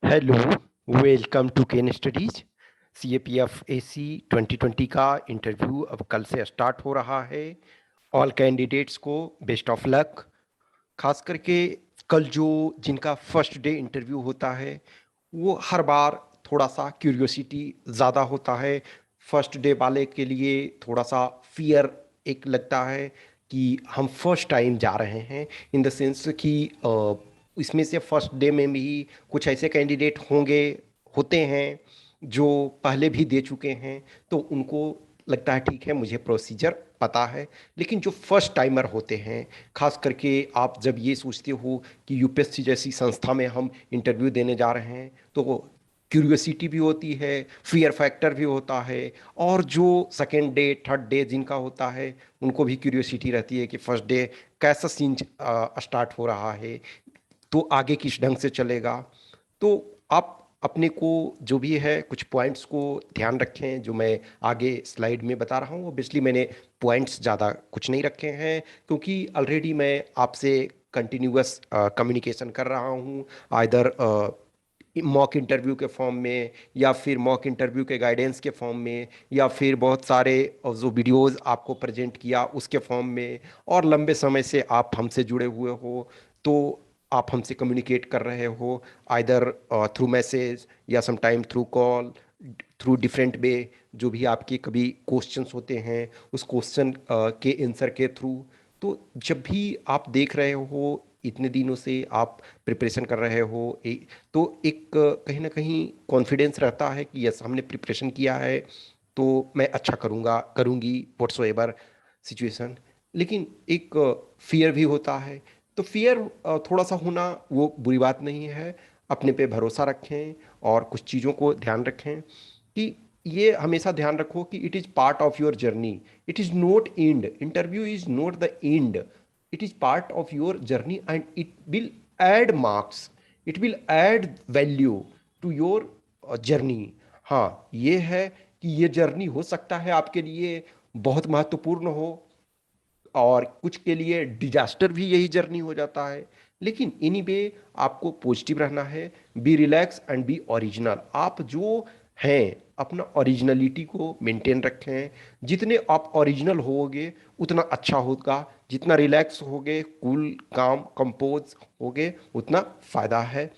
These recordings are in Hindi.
Hello, welcome to Ken Studies. CAPF AC 2020 का इंटरव्यू अब कल से स्टार्ट हो रहा है। ऑल कैंडिडेट्स को बेस्ट ऑफ लक। खास करके कल जो जिनका फर्स्ट डे इंटरव्यू होता है वो हर बार थोड़ा सा क्यूरियोसिटी ज़्यादा होता है। फर्स्ट डे वाले के लिए थोड़ा सा फियर एक लगता है कि हम फर्स्ट टाइम जा रहे हैं, इन द सेंस कि इसमें से फर्स्ट डे में भी कुछ ऐसे कैंडिडेट होते हैं जो पहले भी दे चुके हैं, तो उनको लगता है ठीक है मुझे प्रोसीजर पता है। लेकिन जो फर्स्ट टाइमर होते हैं, खास करके आप जब ये सोचते हो कि यूपीएससी जैसी संस्था में हम इंटरव्यू देने जा रहे हैं, तो क्यूरियोसिटी भी होती है, फियर फैक्टर भी होता है। और जो सेकेंड डे थर्ड डे जिनका होता है उनको भी क्यूरियोसिटी रहती है कि फर्स्ट डे कैसा सीन स्टार्ट हो रहा है, तो आगे किस ढंग से चलेगा। तो आप अपने को जो भी है कुछ पॉइंट्स को ध्यान रखें जो मैं आगे स्लाइड में बता रहा हूँ। ऑब्वियसली मैंने पॉइंट्स ज़्यादा कुछ नहीं रखे हैं क्योंकि ऑलरेडी मैं आपसे कंटिन्यूअस कम्युनिकेशन कर रहा हूँ, आइदर मॉक इंटरव्यू के फॉर्म में, या फिर मॉक इंटरव्यू के गाइडेंस के फॉर्म में, या फिर बहुत सारे जो वीडियोस आपको प्रेजेंट किया उसके फॉर्म में। और लंबे समय से आप हमसे जुड़े हुए हो, तो आप हमसे कम्युनिकेट कर रहे हो आइदर थ्रू मैसेज या some time through call, through different way. जो भी आपके कभी क्वेश्चंस होते हैं उस क्वेश्चन के आंसर के थ्रू। तो जब भी आप देख रहे हो इतने दिनों से आप प्रिपरेशन कर रहे हो, तो एक कहीं ना कहीं कॉन्फिडेंस रहता है कि यस हमने प्रिपरेशन किया है तो मैं अच्छा करूँगा करूँगी व्हाट्सोएवर सिचुएशन। लेकिन एक फियर भी होता है। तो फियर थोड़ा सा होना वो बुरी बात नहीं है। अपने पे भरोसा रखें और कुछ चीज़ों को ध्यान रखें कि ये हमेशा ध्यान रखो कि it is part of your journey, it is not and. Interview is not the end, it is part of your journey and it will add marks, it will add value to your journey। हाँ ये है कि ये जर्नी हो सकता है आपके लिए बहुत महत्वपूर्ण हो, और कुछ के लिए डिजास्टर भी यही जर्नी हो जाता है। लेकिन एनी वे आपको पॉजिटिव रहना है, be relax and B original. आप जो हैं अपना ओरिजिनलिटी को मेंटेन रखें। जितने आप ओरिजिनल होगे उतना अच्छा होगा, जितना रिलैक्स होगे कूल काम कंपोज होगे उतना फ़ायदा है।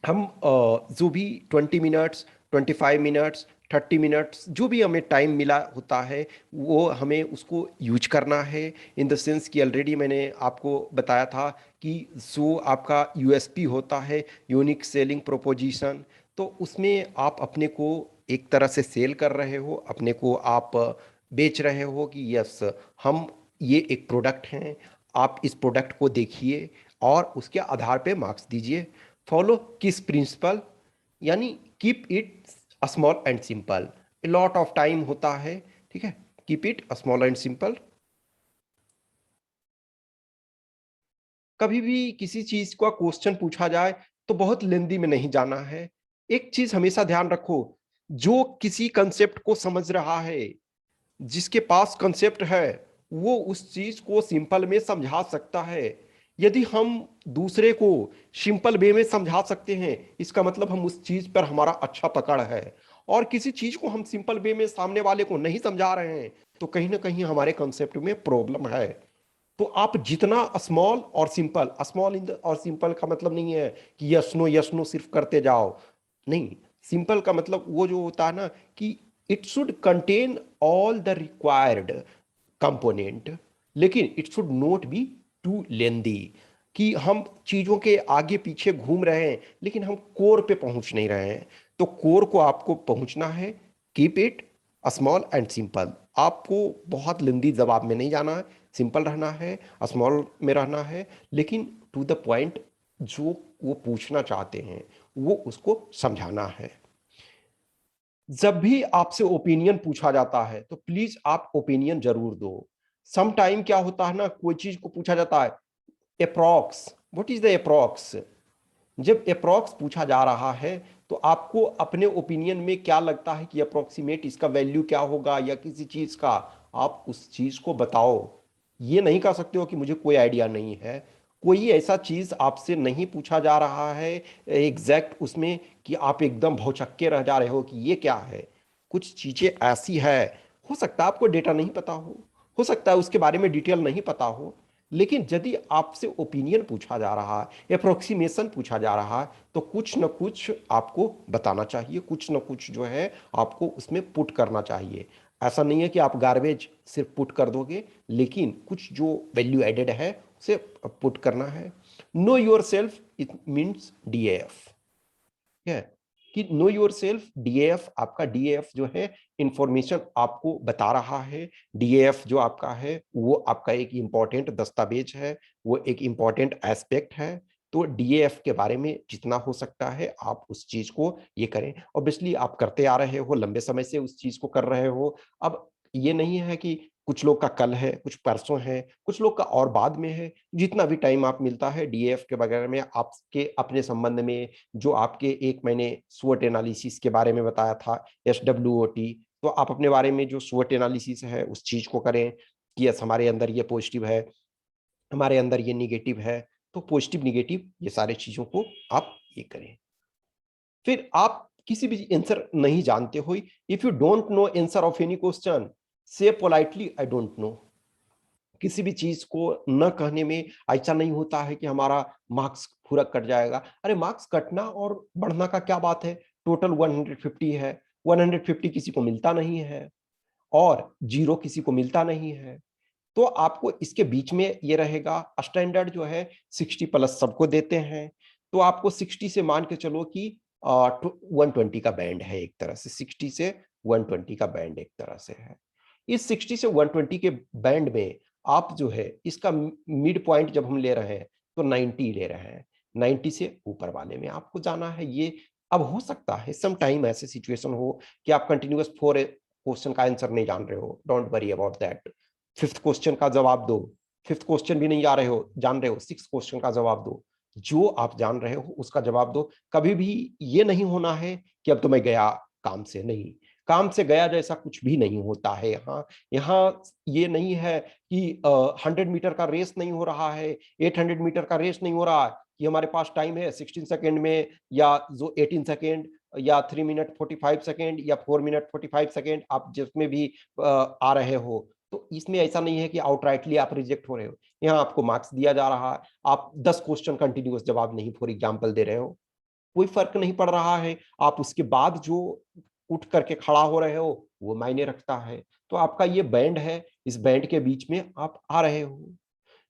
हम जो भी 20 मिनट्स 25 मिनट्स 30 मिनट्स जो भी हमें टाइम मिला होता है वो हमें उसको यूज करना है। इन द सेंस कि ऑलरेडी मैंने आपको बताया था कि जो आपका यूएसपी होता है, यूनिक सेलिंग प्रोपोजिशन, तो उसमें आप अपने को एक तरह से सेल कर रहे हो, अपने को आप बेच रहे हो कि यस हम ये एक प्रोडक्ट हैं, आप इस प्रोडक्ट को देखिए और उसके आधार पे मार्क्स दीजिए। फॉलो किस प्रिंसिपल, यानी keep it small and simple. Lot of time होता है, ठीक है, keep it small and simple. कभी भी किसी चीज का क्वेश्चन पूछा जाए तो बहुत लेंदी में नहीं जाना है। एक चीज हमेशा ध्यान रखो, जो किसी कंसेप्ट को समझ रहा है, जिसके पास कंसेप्ट है, वो उस चीज को सिंपल में समझा सकता है। यदि हम दूसरे को सिंपल वे में समझा सकते हैं इसका मतलब हम उस चीज पर हमारा अच्छा पकड़ है। और किसी चीज को हम सिंपल वे में सामने वाले को नहीं समझा रहे हैं तो कहीं ना कहीं हमारे कंसेप्ट में प्रॉब्लम है। तो आप जितना स्मॉल और सिंपल, स्मॉल इन और सिंपल का मतलब नहीं है कि यस नो सिर्फ करते जाओ, नहीं। सिंपल का मतलब वो जो होता है ना कि it should contain all the required component, लेकिन it should not be too lengthy कि हम चीजों के आगे पीछे घूम रहे हैं लेकिन हम कोर पे पहुंच नहीं रहे हैं। तो कोर को आपको पहुंचना है। Keep it small and simple. आपको बहुत लेंदी जवाब में नहीं जाना है, सिंपल रहना है, स्मॉल में रहना है, लेकिन टू द पॉइंट जो वो पूछना चाहते हैं वो उसको समझाना है। जब भी आपसे ओपिनियन पूछा जाता है तो प्लीज आप ओपिनियन जरूर दो। सम टाइम क्या होता है ना, कोई चीज को पूछा जाता है approx, what is the approx. जब अप्रॉक्स पूछा जा रहा है तो आपको अपने ओपिनियन में क्या लगता है कि अप्रोक्सीमेट इसका वैल्यू क्या होगा या किसी चीज का, आप उस चीज को बताओ। ये नहीं कह सकते हो कि मुझे कोई आइडिया नहीं है। कोई ऐसा चीज आपसे नहीं पूछा जा रहा है एग्जैक्ट उसमें कि आप एकदम भौचक्के रह जा रहे हो कि ये क्या है। कुछ चीजें ऐसी है, हो सकता है आपको डेटा नहीं पता हो सकता है उसके बारे में डिटेल नहीं पता हो, लेकिन यदि आपसे ओपिनियन पूछा जा रहा है, अप्रोक्सीमेशन पूछा जा रहा है, तो कुछ न कुछ आपको बताना चाहिए, कुछ न कुछ जो है आपको उसमें पुट करना चाहिए। ऐसा नहीं है कि आप गार्बेज सिर्फ पुट कर दोगे, लेकिन कुछ जो वैल्यू एडेड है उसे पुट करना है। Know yourself it means DAF है कि नो योर सेल्फ डीएएफ, आपका डीएएफ जो है इंफॉर्मेशन आपको बता रहा है। डीएएफ जो आपका है वो आपका एक इंपॉर्टेंट दस्तावेज है, वो एक इंपॉर्टेंट एस्पेक्ट है। तो डीएएफ के बारे में जितना हो सकता है आप उस चीज को ये करें। ऑब्वियसली आप करते आ रहे हो, लंबे समय से उस चीज को कर रहे हो। अब ये नहीं है कि कुछ लोग का कल है, कुछ परसों है, कुछ लोग का और बाद में है। जितना भी टाइम आप मिलता है डीएएफ के वगैरह में आपके अपने संबंध में, जो आपके एक मैंने स्वोट एनालिसिस के बारे में बताया था, SWOT, तो आप अपने बारे में जो स्वोट एनालिसिस है उस चीज को करें कि यस हमारे अंदर ये पॉजिटिव है, हमारे अंदर ये निगेटिव है। तो पॉजिटिव निगेटिव ये सारे चीजों को आप ये करें। फिर आप किसी भी आंसर नहीं जानते हो, if you don't know answer of any question, से पोलाइटली आई डोंट नो। किसी भी चीज को न कहने में ऐसा नहीं होता है कि हमारा मार्क्स पूरा कट जाएगा। अरे मार्क्स कटना और बढ़ना का क्या बात है, टोटल 150 है, 150 किसी को मिलता नहीं है और जीरो किसी को मिलता नहीं है। तो आपको इसके बीच में ये रहेगा, स्टैंडर्ड जो है 60 प्लस सबको देते हैं। तो आपको 60 से मान के चलो कि 120 का बैंड है, एक तरह से 60 से 120 का बैंड एक तरह से है। इस 60 से 120 के बैंड में आप जो है इसका मिड पॉइंट जब हम ले रहे हैं तो 90 ले रहे हैं। 90 से ऊपर वाले में आपको जाना है। ये अब हो सकता है सम टाइम ऐसे सिचुएशन हो कि आप कंटिन्यूअस 4 क्वेश्चन का आंसर नहीं जान रहे हो, don't worry about that. Fifth question का जवाब दो, फिफ्थ क्वेश्चन भी नहीं जान रहे हो, सिक्स क्वेश्चन का जवाब दो। जो आप जान रहे हो उसका जवाब दो। कभी भी ये नहीं होना है कि अब तो मैं गया काम से, नहीं, काम से गया जैसा कुछ भी नहीं होता है। यहाँ यहाँ ये नहीं है कि 100 मीटर का रेस नहीं हो रहा है, 800 मीटर का रेस नहीं हो रहा है कि हमारे पास टाइम है 16 सेकेंड में, या जो 18 सेकेंड, या 3 मिनट 45 सेकेंड, या 4 मिनट 45 सेकेंड, आप जिसमें भी आ रहे हो। तो इसमें ऐसा नहीं है कि आउटराइटली आप रिजेक्ट हो रहे हो। यहाँ आपको मार्क्स दिया जा रहा है, आप 10 क्वेश्चन कंटिन्यूअस जवाब नहीं फॉर एग्जाम्पल दे रहे हो, कोई फर्क नहीं पड़ रहा है। आप उसके बाद जो उठ करके खड़ा हो रहे हो वो मायने रखता है। तो आपका ये बैंड है, इस बैंड के बीच में आप आ रहे हो।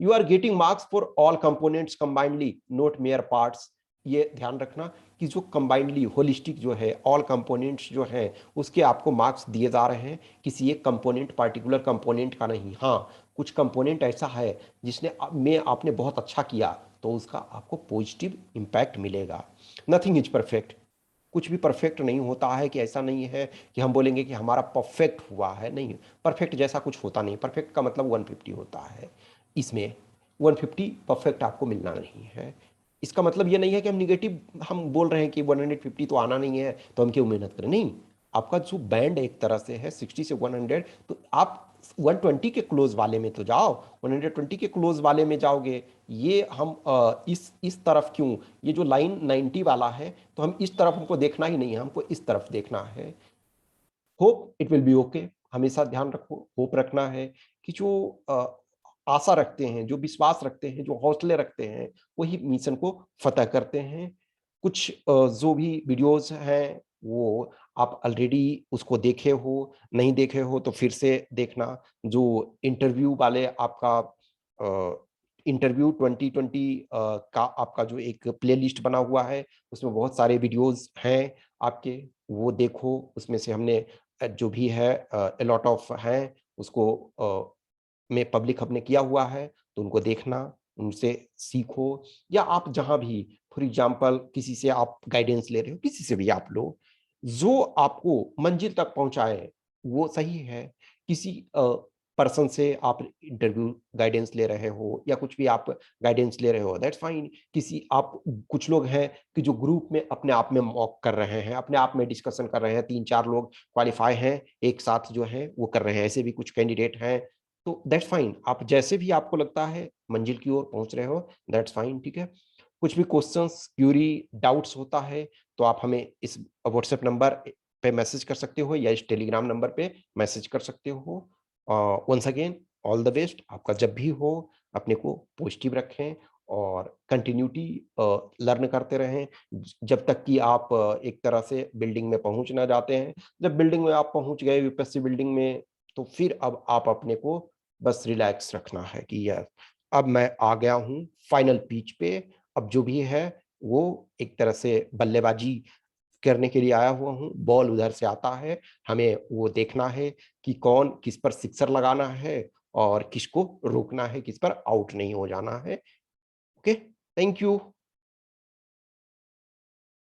You are getting marks for all components combinedly, not mere parts. ये ध्यान रखना कि जो कंबाइंडली होलिस्टिक जो है, ऑल कंपोनेंट्स जो है, उसके आपको मार्क्स दिए जा रहे हैं, किसी एक कंपोनेंट पार्टिकुलर कंपोनेंट का नहीं। हाँ, कुछ कंपोनेंट ऐसा है जिसने में आपने बहुत अच्छा किया तो उसका आपको पॉजिटिव इम्पैक्ट मिलेगा। नथिंग इज परफेक्ट, कुछ भी परफेक्ट नहीं होता है कि ऐसा नहीं है कि हम बोलेंगे कि हमारा परफेक्ट हुआ है, नहीं, परफेक्ट जैसा कुछ होता नहीं। परफेक्ट का मतलब 150 होता है, इसमें 150 परफेक्ट आपको मिलना नहीं है। इसका मतलब ये नहीं है कि हम निगेटिव हम बोल रहे हैं कि 150 तो आना नहीं है तो हम क्यों मेहनत करें, नहीं। आपका जो बैंड एक तरह से है 60 से 100, तो आप 120 के क्लोज वाले में तो जाओ, 120 के क्लोज वाले में जाओगे। ये हम इस तरफ क्यों, ये जो लाइन 90 वाला है तो हम इस तरफ हमको देखना ही नहीं है, हमको इस तरफ देखना है। Hope it will be okay, हमेशा ध्यान रखो, होप रखना है कि जो आशा रखते हैं, जो विश्वास रखते हैं, जो हौसले रखते हैं, वही मिशन को फतह करते हैं। कुछ जो भी वीडियोस हैं वो आप ऑलरेडी उसको देखे हो, नहीं देखे हो तो फिर से देखना। जो इंटरव्यू वाले आपका इंटरव्यू 2020 का आपका जो एक प्लेलिस्ट बना हुआ है उसमें बहुत सारे वीडियोस हैं आपके, वो देखो। उसमें से हमने जो भी है अलॉट ऑफ हैं उसको में पब्लिक हमने किया हुआ है, तो उनको देखना, उनसे सीखो। या आप जहां भी फॉर एग्जांपल किसी से आप गाइडेंस ले रहे हो, किसी से भी आप लो, जो आपको मंजिल तक पहुंचाए वो सही है। किसी पर्सन से आप इंटरव्यू गाइडेंस ले रहे हो या कुछ भी आप गाइडेंस ले रहे हो, दैट्स फाइन। किसी आप कुछ लोग हैं कि जो ग्रुप में अपने आप में मॉक कर रहे हैं, अपने आप में डिस्कशन कर रहे हैं, 3-4 लोग क्वालिफाई हैं एक साथ जो है वो कर रहे हैं, ऐसे भी कुछ कैंडिडेट हैं। तो दैट्स फाइन, आप जैसे भी आपको लगता है मंजिल की ओर पहुंच रहे हो, दैट्स फाइन, ठीक है। कुछ भी क्वेश्चंस, क्यूरी, डाउट्स होता है तो आप हमें इस व्हाट्सएप नंबर पे मैसेज कर सकते हो या इस टेलीग्राम नंबर पे मैसेज कर सकते हो। Once again all the best, आपका जब भी हो अपने को पॉजिटिव रखें और कंटिन्यूटी लर्न करते रहें जब तक कि आप एक तरह से बिल्डिंग में पहुंच ना जाते हैं। जब बिल्डिंग में आप पहुंच गए, यूपीएससी बिल्डिंग में, तो फिर अब आप अपने को बस रिलैक्स रखना है कि यार अब मैं आ गया हूँ फाइनल पिच पे। अब जो भी है वो एक तरह से बल्लेबाजी करने के लिए आया हुआ हूँ, बॉल उधर से आता है, हमें वो देखना है कि कौन किस पर सिक्सर लगाना है और किसको रोकना है, किस पर आउट नहीं हो जाना है। Okay, thank you.